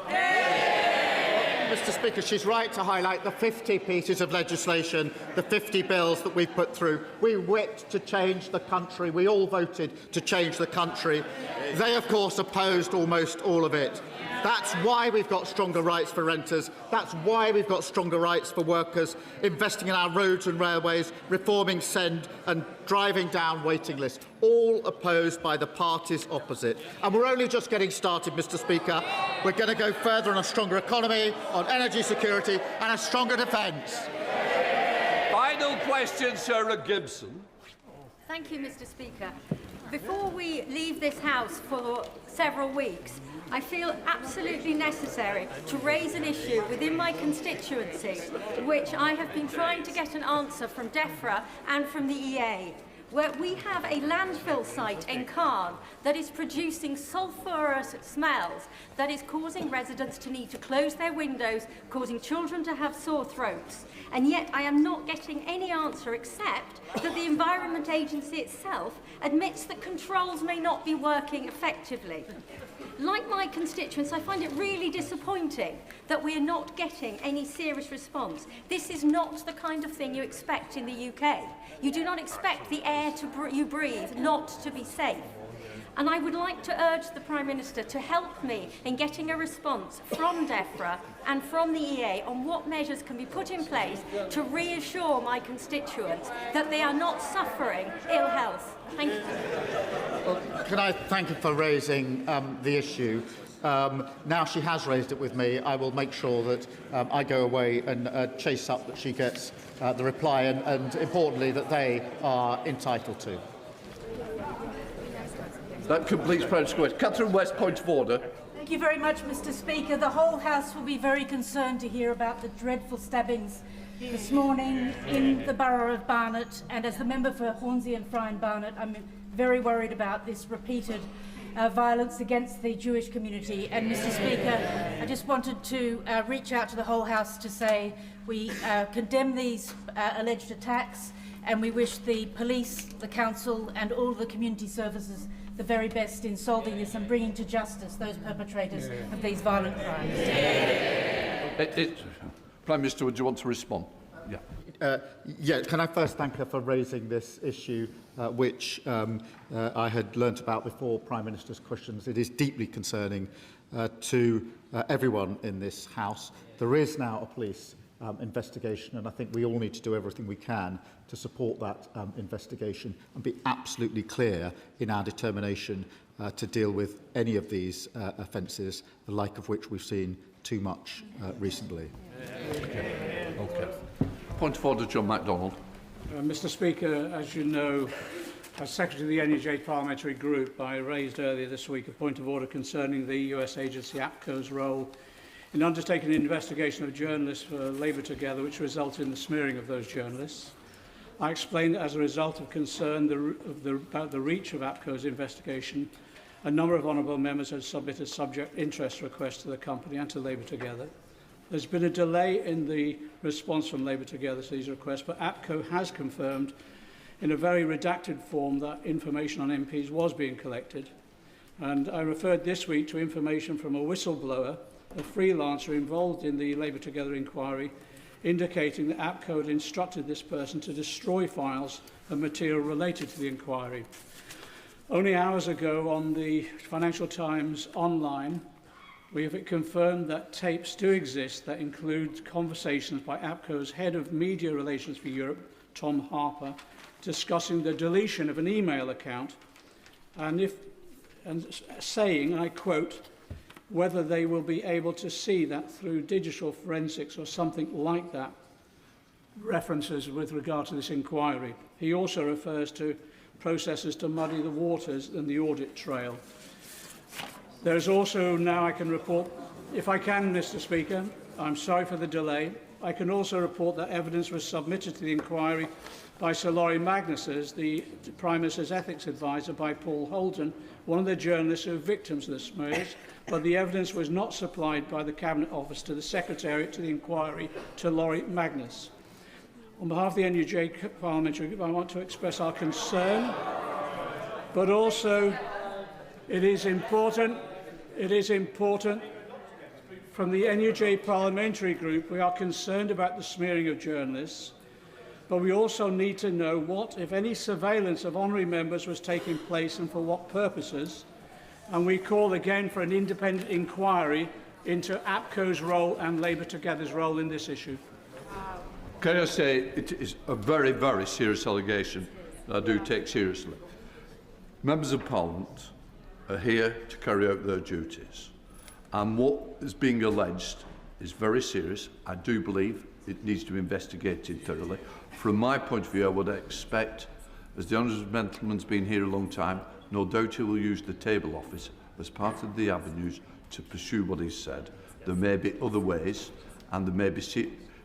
Mr. Speaker, she's right to highlight the 50 pieces of legislation, the 50 bills that we've put through. We whipped to change the country. We all voted to change the country. They, of course, opposed almost all of it. That's why we've got stronger rights for renters. That's why we've got stronger rights for workers, investing in our roads and railways, reforming SEND and driving down waiting lists, all opposed by the parties opposite. And we're only just getting started, Mr. Speaker. We're going to go further on a stronger economy, on energy security and a stronger defence. Final question, Sarah Gibson. Thank you, Mr. Speaker. Before we leave this House for several weeks, I feel absolutely necessary to raise an issue within my constituency, which I have been trying to get an answer from DEFRA and from the EA, where we have a landfill site in Caen that is producing sulphurous smells that is causing residents to need to close their windows, causing children to have sore throats. And yet I am not getting any answer except that the Environment Agency itself admits that controls may not be working effectively. Like my constituents, I find it really disappointing that we are not getting any serious response. This is not the kind of thing you expect in the UK. You do not expect the air you breathe not to be safe. And I would like to urge the Prime Minister to help me in getting a response from DEFRA and from the EA on what measures can be put in place to reassure my constituents that they are not suffering ill health. Thank you. Well, can I thank her for raising the issue? Now she has raised it with me, I will make sure that I go away and chase up that she gets the reply and importantly that they are entitled to. That completes Prime Minister's question. Catherine West, point of order. Thank you very much, Mr. Speaker. The whole House will be very concerned to hear about the dreadful stabbings this morning in the borough of Barnet, and as the member for Hornsey and Fry and Barnet, I'm very worried about this repeated violence against the Jewish community. And Mr. Speaker, I just wanted to reach out to the whole House to say we condemn these alleged attacks, and we wish the police, the council and all the community services the very best in solving this and bringing to justice those perpetrators of these violent crimes. Prime Minister, would you want to respond? Yeah, can I first thank her for raising this issue, which I had learnt about before Prime Minister's questions. It is deeply concerning to everyone in this House. There is now a police investigation, and I think we all need to do everything we can to support that investigation and be absolutely clear in our determination to deal with any of these offences, the like of which we've seen too much recently. Okay. Point of order, John MacDonald. Mr. Speaker, as you know, as Secretary of the NUJ Parliamentary Group, I raised earlier this week a point of order concerning the US agency APCO's role in undertaking an investigation of journalists for Labour Together, which resulted in the smearing of those journalists. I explained that as a result of concern about the reach of APCO's investigation, a number of honourable members had submitted subject interest requests to the company and to Labour Together. There's been a delay in the response from Labour Together to these requests, but APCO has confirmed in a very redacted form that information on MPs was being collected. And I referred this week to information from a whistleblower, a freelancer involved in the Labour Together inquiry, indicating that APCO had instructed this person to destroy files and material related to the inquiry. Only hours ago on the Financial Times online, we have confirmed that tapes do exist that include conversations by APCO's Head of Media Relations for Europe, Tom Harper, discussing the deletion of an email account and saying, I quote, whether they will be able to see that through digital forensics or something like that, references with regard to this inquiry. He also refers to processes to muddy the waters and the audit trail. There is also now, I can report, if I can, Mr. Speaker, I'm sorry for the delay, I can also report that evidence was submitted to the inquiry by Sir Laurie Magnus, the Prime Minister's ethics advisor, by Paul Holden, one of the journalists who are victims of the smears, but the evidence was not supplied by the Cabinet Office to the Secretariat to the inquiry to Laurie Magnus. On behalf of the NUJ Parliamentary Group, I want to express our concern, but also it is important from the NUJ Parliamentary Group, we are concerned about the smearing of journalists, but we also need to know what, if any, surveillance of honorary members was taking place and for what purposes. And we call again for an independent inquiry into APCO's role and Labour Together's role in this issue. Can I say it is a very, very serious allegation that I do take seriously. Members of Parliament are here to carry out their duties, and what is being alleged is very serious. I do believe it needs to be investigated thoroughly. From my point of view, I would expect As the honourable gentleman's been here a long time, no doubt he will use the table office as part of the avenues to pursue what he's said. There may be other ways, and there may be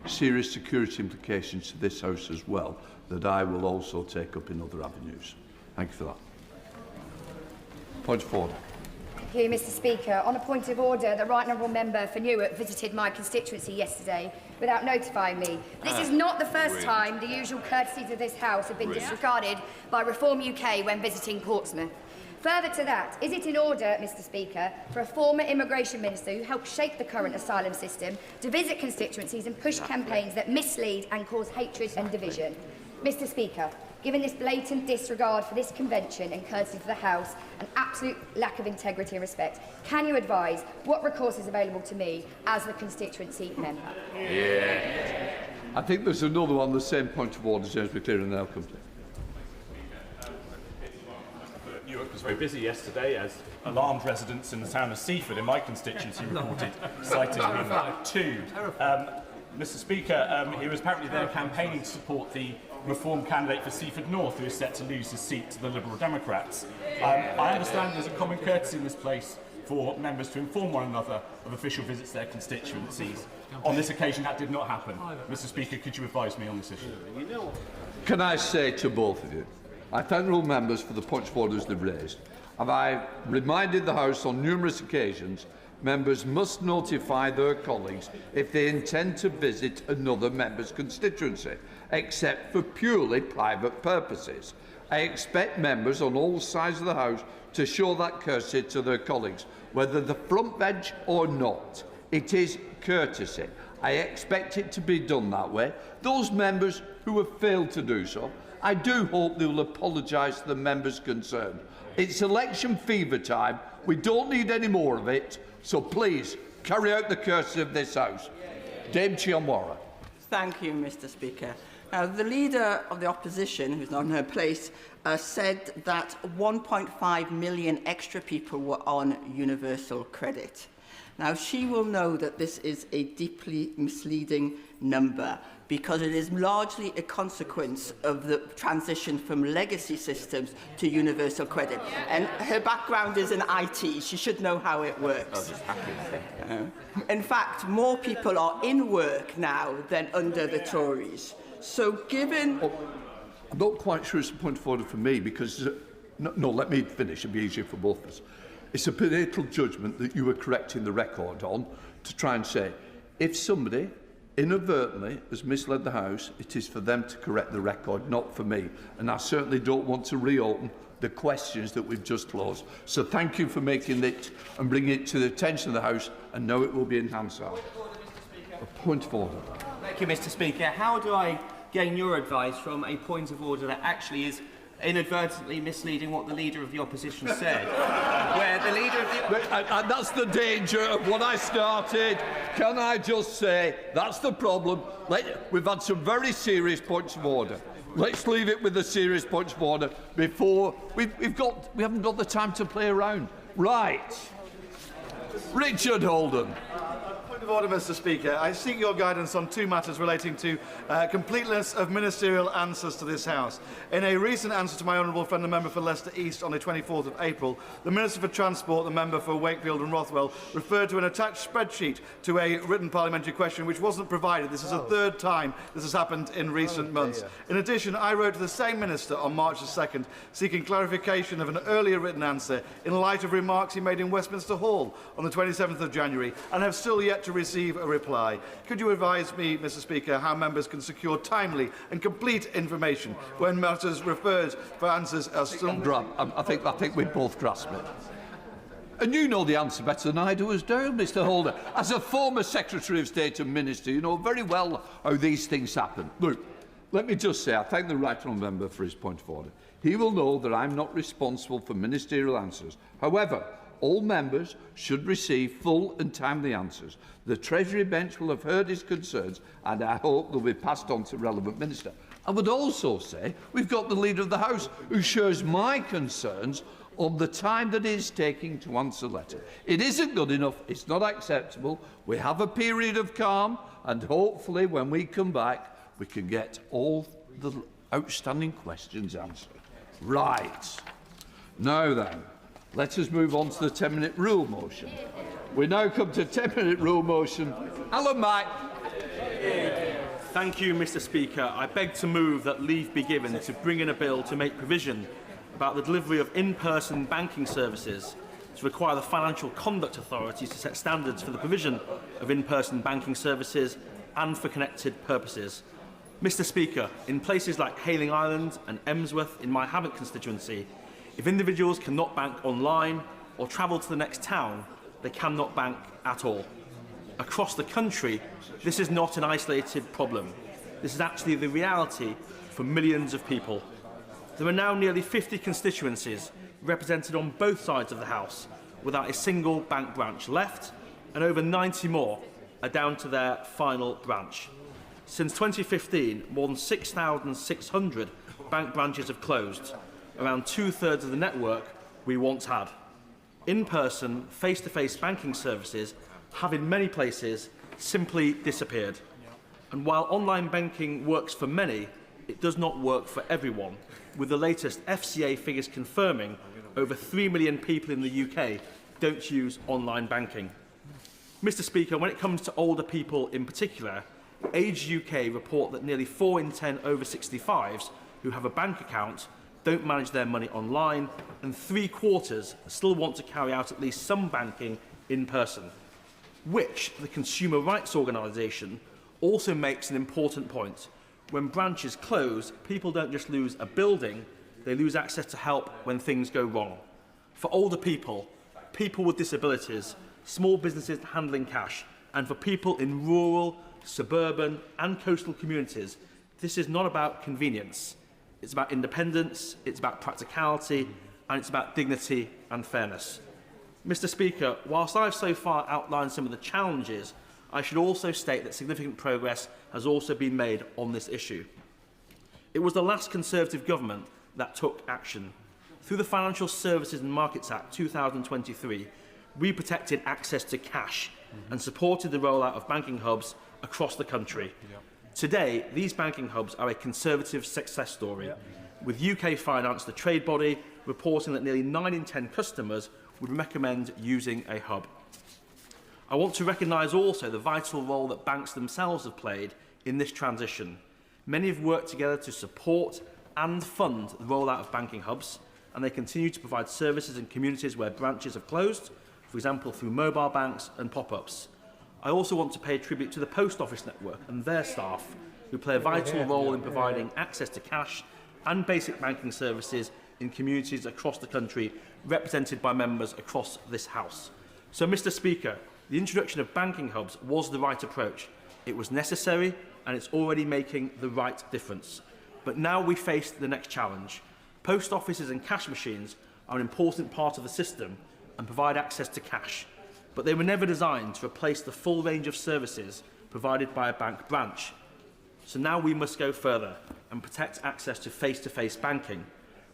serious security implications to this House as well, that I will also take up in other avenues. Thank you for that. Point of order. Thank you, Mr. Speaker. On a point of order, the Right Honourable Member for Newark visited my constituency yesterday without notifying me. This is not the first time the usual courtesies of this House have been disregarded by Reform UK when visiting Portsmouth. Further to that, is it in order, Mr. Speaker, for a former immigration minister who helped shape the current asylum system to visit constituencies and push campaigns that mislead and cause hatred and division? Mr. Speaker, given this blatant disregard for this convention and courtesy to the House, an absolute lack of integrity and respect, can you advise what recourse is available to me as the constituency member? Yeah. I think there's another one, the same point of order, James McCleary, and then I'll come to it. Newark was very busy yesterday as alarmed residents in the town of Seaford in my constituency reported sighting two. Mr. Speaker, he was apparently there campaigning to support the Reform candidate for Seaford North, who is set to lose his seat to the Liberal Democrats. I understand there's a common courtesy in this place for members to inform one another of official visits to their constituencies. On this occasion, that did not happen. Mr. Speaker, could you advise me on this issue? Can I say to both of you, I thank all members for the points of orders they've raised. And I reminded the House on numerous occasions, members must notify their colleagues if they intend to visit another member's constituency, except for purely private purposes. I expect members on all sides of the House to show that courtesy to their colleagues, whether the front bench or not. It is courtesy. I expect it to be done that way. Those members who have failed to do so, I do hope they will apologise to the members concerned. It's election fever time. We don't need any more of it. So please, carry out the courtesy of this House. Dame Chiamwara. Thank you, Mr. Speaker. Now, the Leader of the Opposition, who's not in her place, said that 1.5 million extra people were on universal credit. Now, she will know that this is a deeply misleading number because it is largely a consequence of the transition from legacy systems to universal credit. And her background is in IT. She should know how it works. In fact, more people are in work now than under the Tories. So given... I'm not quite sure it's a point of order for me because... No, let me finish. It'll be easier for both of us. It's a political judgment that you were correcting the record on to try and say, if somebody inadvertently has misled the House, it is for them to correct the record, not for me. And I certainly don't want to reopen the questions that we've just closed. So thank you for making it and bringing it to the attention of the House, and know it will be enhanced. A point of order. Thank you, Mr. Speaker. How do I gain your advice from a point of order that actually is inadvertently misleading what the Leader of the Opposition said? Where the Leader of the... And that's the danger of what I started. Can I just say, that's the problem. We've had some very serious points of order. Let's leave it with the serious points of order before... We haven't got the time to play around. Right. Richard Holden. Point of order, Mr. Speaker. I seek your guidance on two matters relating to completeness of ministerial answers to this House. In a recent answer to my honourable friend, the member for Leicester East, on the 24th of April, the Minister for Transport, the member for Wakefield and Rothwell, referred to an attached spreadsheet to a written parliamentary question which wasn't provided. This is the third time this has happened in recent months. In addition, I wrote to the same Minister on March the 2nd, seeking clarification of an earlier written answer in light of remarks he made in Westminster Hall on the 27th of January, and have still yet to receive a reply. Could you advise me, Mr. Speaker, how members can secure timely and complete information when matters referred for answers are still... I think we both grasp it. And you know the answer better than I do as do, Mr. Holder. As a former Secretary of State and Minister, you know very well how these things happen. Look, let me just say, I thank the Right Honourable Member for his point of order. He will know that I'm not responsible for ministerial answers. However, all members should receive full and timely answers. The Treasury bench will have heard his concerns, and I hope they'll be passed on to the relevant minister. I would also say we've got the Leader of the House who shares my concerns on the time that it is taking to answer letters. It isn't good enough. It's not acceptable. We have a period of calm, and hopefully when we come back, we can get all the outstanding questions answered. Right. Now then, let us move on to the 10-minute rule motion. We now come to 10-minute rule motion. Alan Mack. Thank you, Mr. Speaker. I beg to move that leave be given to bring in a bill to make provision about the delivery of in-person banking services, to require the Financial Conduct Authorities to set standards for the provision of in-person banking services and for connected purposes. Mr. Speaker, in places like Hayling Island and Emsworth in my Havant constituency, if individuals cannot bank online or travel to the next town, they cannot bank at all. Across the country, this is not an isolated problem. This is actually the reality for millions of people. There are now nearly 50 constituencies represented on both sides of the House without a single bank branch left, and over 90 more are down to their final branch. Since 2015, more than 6,600 bank branches have closed, around two-thirds of the network we once had. In-person, face-to-face banking services have in many places simply disappeared. And while online banking works for many, it does not work for everyone, with the latest FCA figures confirming over 3 million people in the UK don't use online banking. Mr. Speaker, when it comes to older people in particular, Age UK report that nearly 4 in 10 over 65s who have a bank account don't manage their money online, and 3/4 still want to carry out at least some banking in person, which the Consumer Rights Organisation also makes an important point. When branches close, people don't just lose a building, they lose access to help when things go wrong. For older people, people with disabilities, small businesses handling cash, and for people in rural, suburban and coastal communities, this is not about convenience. It's about independence, it's about practicality, and it's about dignity and fairness. Mr. Speaker, whilst I've so far outlined some of the challenges, I should also state that significant progress has also been made on this issue. It was the last Conservative government that took action. Through the Financial Services and Markets Act 2023, we protected access to cash and supported the rollout of banking hubs across the country. Today, these banking hubs are a Conservative success story, with UK Finance, the trade body, reporting that nearly 9 in 10 customers would recommend using a hub. I want to recognise also the vital role that banks themselves have played in this transition. Many have worked together to support and fund the rollout of banking hubs, and they continue to provide services in communities where branches have closed, for example through mobile banks and pop-ups. I also want to pay tribute to the Post Office network and their staff, who play a vital role in providing access to cash and basic banking services in communities across the country, represented by members across this House. So, Mr. Speaker, the introduction of banking hubs was the right approach. It was necessary, and it's already making the right difference. But now we face the next challenge. Post offices and cash machines are an important part of the system and provide access to cash, but they were never designed to replace the full range of services provided by a bank branch. So now we must go further and protect access to face-to-face banking,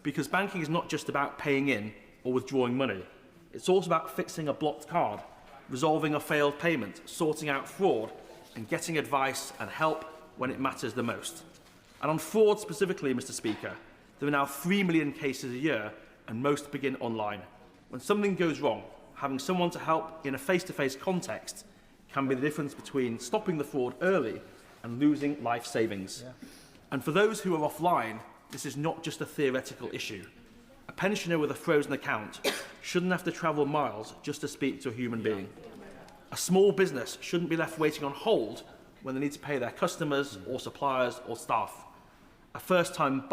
because banking is not just about paying in or withdrawing money. It's also about fixing a blocked card, resolving a failed payment, sorting out fraud, and getting advice and help when it matters the most. And on fraud specifically, Mr. Speaker, there are now 3 million cases a year, and most begin online. When something goes wrong, having someone to help in a face-to-face context can be the difference between stopping the fraud early and losing life savings. And for those who are offline, this is not just a theoretical issue. A pensioner with a frozen account shouldn't have to travel miles just to speak to a human being. A small business shouldn't be left waiting on hold when they need to pay their customers or suppliers or staff. A first-time buyer